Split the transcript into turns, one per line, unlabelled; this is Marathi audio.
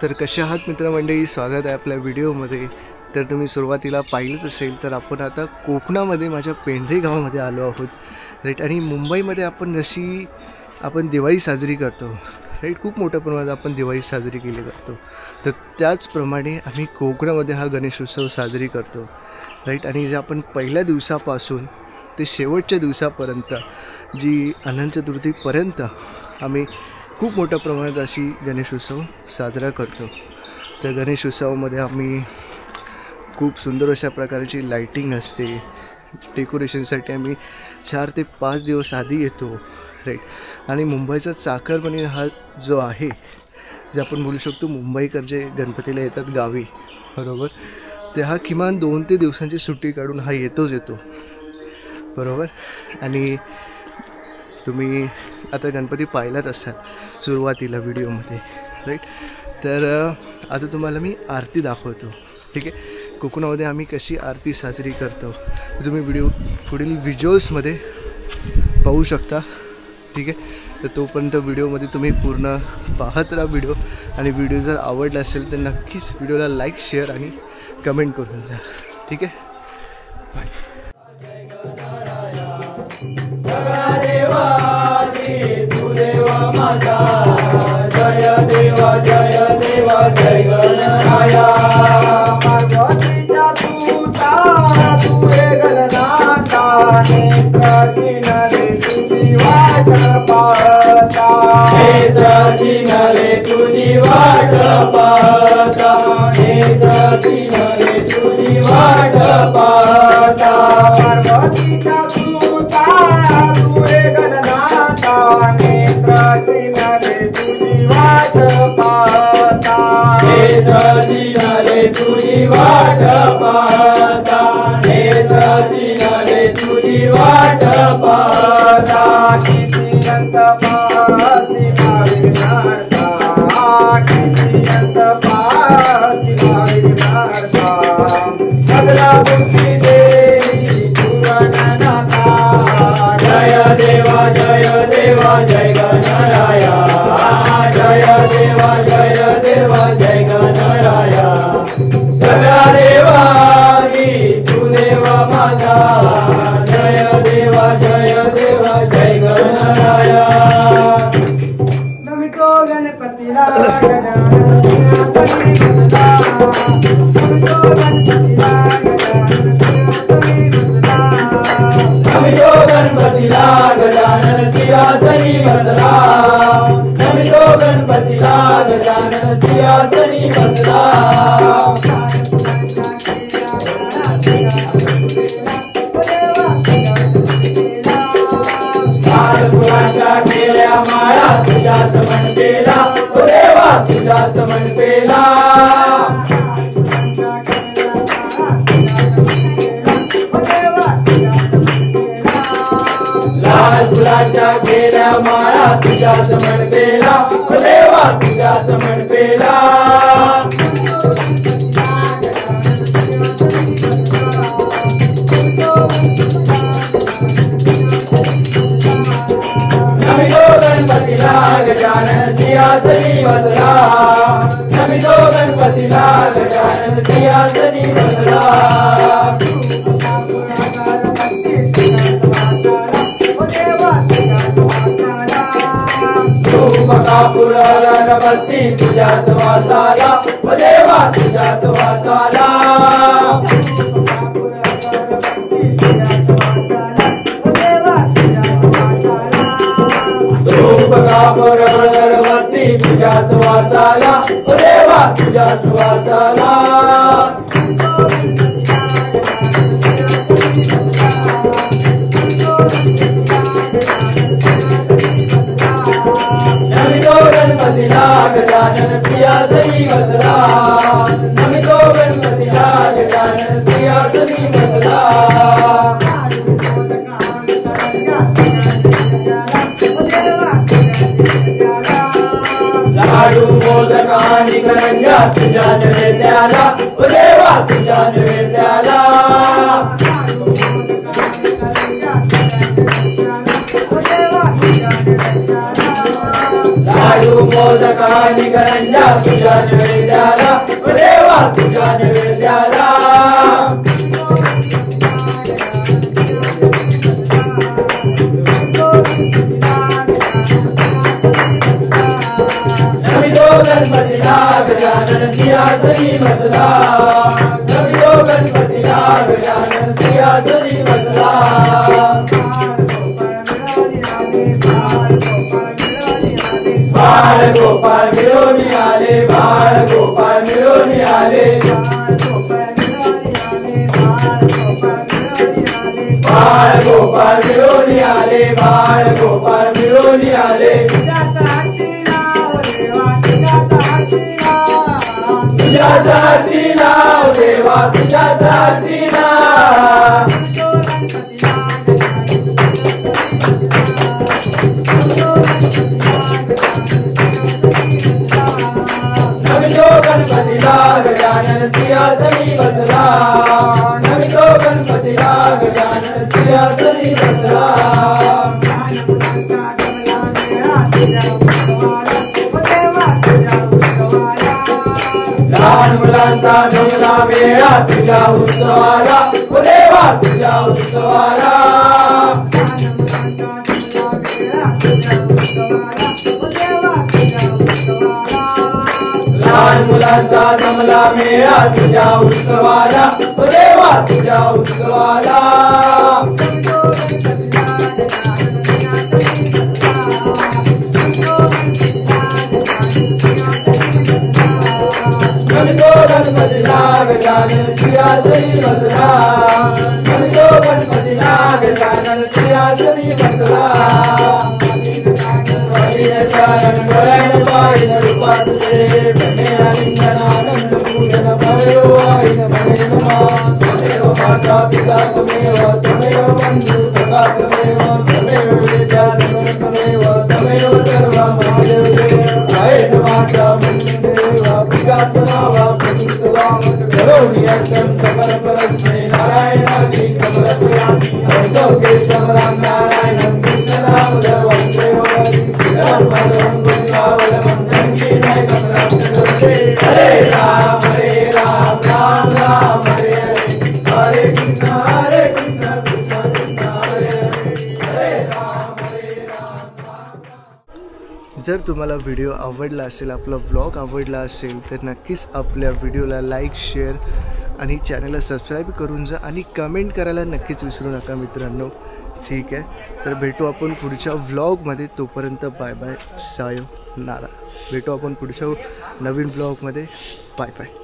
तर कशा आहात मित्रमंडळी, स्वागत आहे आपल्या व्हिडिओमध्ये। तर तुम्ही सुरुवातीला पाहिलंच असेल तर आपण आता कोकणामध्ये माझ्या पेंढरी गावामध्ये आलो आहोत, राईट। आणि मुंबईमध्ये आपण जशी दिवाळी साजरी करतो, राईट, खूप मोठ्या प्रमाणात आपण दिवाळी साजरी केली करतो, तर त्याचप्रमाणे आम्ही कोकणामध्ये हा गणेशोत्सव साजरी करतो, राईट। आणि जे आपण पहिल्या दिवसापासून ते शेवटच्या दिवसापर्यंत जी अनंत चतुर्थीपर्यंत आम्ही खूप मोठ्या प्रमाणात अशी गणेशोत्सव साजरा करतो। त्या गणेशोत्सवामध्ये आम्ही खूप सुंदर अशा प्रकारची लाइटिंग असते, डेकोरेशनसाठी आम्ही 4 ते 5 दिवस आधी येतो, राईट। आणि मुंबईचा चाकरमानी हा जो आहे, जे आपण बोलू शकतो मुंबईकर जे गणपतीला येतात गावी, बरोबर, ते हा किमान 2 ते दिवसांची सुट्टी काढून हा येतो, बरोबर। आणि तुम्ही आता गणपती पाहिलाच असाल सुरुवातीला व्हिडिओमध्ये, राईट। तर आता तुम्हाला मी आरती दाखवतो, ठीक आहे। कोकणामध्ये आम्ही कशी आरती साजरी करतो तुम्ही पुढील व्हिज्युअल्समध्ये पाहू शकता, ठीक आहे। तर तोपर्यंत व्हिडिओमध्ये तुम्ही पूर्ण पाहत राहा व्हिडिओ, आणि व्हिडिओ जर आवडला असेल तर नक्कीच व्हिडिओला लाईक, शेअर आणि कमेंट करून जा, ठीक आहे। बाय।
जय देवा जय गणराया, पार्वतीच्या सुता तुझे गणनाथा, नेत्राची नरे तुझी वाट पाहता, नेत्राची नरे तुझी वाट पाहता, नेत्राची नरे तुझी वाट पाहता, पार्वतीच्या सुता तुझे गणनाथा, नेत्राची नरे तुझी वाट पाहता, नेत्राची नरे तुझी वाट पाहता, नेत्राची नरे तुझी वाट पाहता, किती अंत पाहती नाविनार्था, किती अंत पाहती नाविनार्था, सगळा बुद्धी देवी पुरणनाथा, जय देवा जय गणराया, जय देवा जय गणराया, सगळा देवानी तू देवा माझा, जय देवा जय गणराया। नमितो गणपतीला गजानन सिंहासनी बसला, नमितो गणपतीला गजानन सिंहासनी बसला, नमितो गणपतीला गजानन सिंहासनी बसला, लाल फुलांच्या केल्या माळा तुझ्याच मनपेला, ओ देवा तुझ्याच मनपेला, लाल फुलांच्या केल्या माळा तुझ्याच मनपेला, ओ देवा तुझ्याच मनपेला, नमितो गणपतीला गजानन सिंहासनी बसला, नमितो गणपतीला गजानन सिंहासनी बसला, धूप कापूर अगरबत्ती तुझ्याच वासाला, ओ देवा तुझ्याच वासाला, धूप कापूर अगरबत्ती तुझ्याच वासाला, ओ देवा तुझ्याच वासाला, नमितो गणपतीला गजानन सिंहासनी बसला, नमितो गणपतीला गजानन सिंहासनी बसला, लाडू मोदक आणि करंजा तुझ्या नैवेद्याला, ओ देवा तुझ्या नैवेद्याला, लाडू मोदक आणि करंजा तुझ्या नैवेद्याला, तुझ्या नैवेद्याला नमितो गणपतीला गजानन सिंहासनी बसला नमितो गणपतीला गजानन सिंहासनी बसला बाळ गोपाळ मिळून आले बाळ गोपाळ मिळून आले बाळ गोपाळ मिळून आले बाळ गोपाळ मिळून आले तुझ्या जातीला देवा तुझ्या जातीला नमितो गणपतीला गजानन सिंहासनी बसला नमितो गणपतीला गजानन सिंहासनी बसला लहान मुलांचा जमला मेळा तुझ्या उत्सवाला ओ देवा तुझ्या उत्सवाला लहान मुलांचा जमला मेळा तुझ्या उत्सवाला ओ देवा तुझ्या उत्सवाला नमितो गणपतीला गजानन सिंहासनी बसला नमितो गणपतीला गजानन सिंहासनी बसला डोळ्यानं पाहिन रूपा तुझे कन्या लिंगनानंद पूजन भयो आईन भये नमः त्वमेव माता पिता त्वमेव त्वमेव बंधु सखा त्वमेव त्वमेव विद्या समर्पदेव त्वमेव सर्वं महादेव देव आयेन माता देवा पिता वा प्रतीतला करोमि यज्ञं सकल परस्मै नारायणाची समर्पयामि हरितो केशवं नारायणं कृष्णनाम देवं देवं हरे राम राम राम हरे हरे हरे कृष्ण कृष्ण कृष्ण हरे हरे राम
जर तुम्हाला व्हिडिओ आवडला असेल आपला व्लॉग आवडला असेल तर नक्कीच आपल्या व्हिडिओला लाईक शेअर आणि चॅनलला सबस्क्राईब करून जा आणि कमेंट करायला नक्कीच विसरू नका मित्रांनो. ठीक आहे, तर भेटू आपण पुढच्या व्लॉगमध्ये. तोपर्यंत बाय बाय, सायोनारा. भेटू आपण पुढच्या नवीन व्लॉगमध्ये. Bye bye.